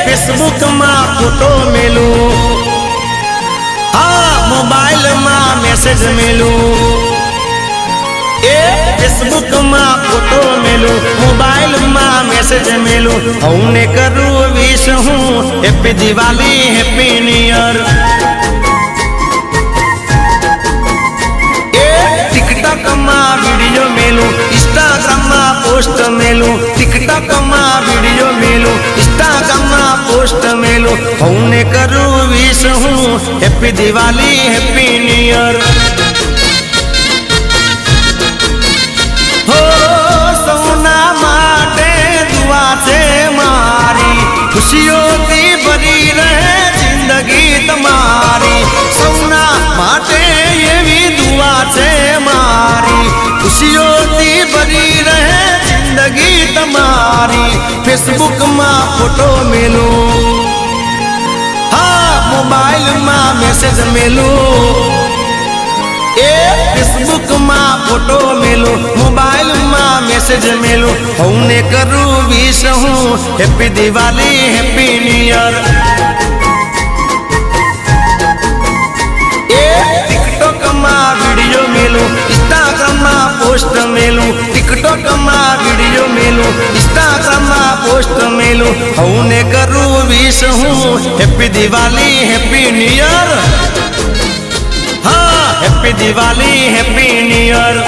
Facebook में photo मेलू, हाँ mobile में मैसेज मेलू। फेसबुक में फोटो मेलू, मोबाइल में मैसेज मेलू। हमने करू विश हूँ happy Diwali happy new year. TikTok में वीडियो मेलू, इंस्टाग्राम में पोस्ट मेलू। टिकटॉक में वीडियो मेलू, इंस्टाग्राम में पोस्ट मेलू। हमने करू विश हूँ happy Diwali happy new year. हो सोना माटे दुआ से मारी, खुशियों की भरी रहे जिंदगी तुम्हारी। सोना माटे ये भी दुआ से मारी, खुशियों की भरी रहे जिंदगी तुम्हारी। फेसबुक में फोटो मेलू, हाँ मोबाइल में मैसेज मेलू। फेसबुक में फोटो मेलू, मोबाइल में मैसेज मेलू। हमने करू विश हूँ happy Diwali happy new year. TikTok में वीडियो मेलू, इंस्टाग्राम में पोस्ट मेलू। टिकटॉक में वीडियो मेलू, इंस्टाग्राम में पोस्ट मेलू। हमने करू विश हूँ happy Diwali happy new year. हाँ happy Diwali happy new year.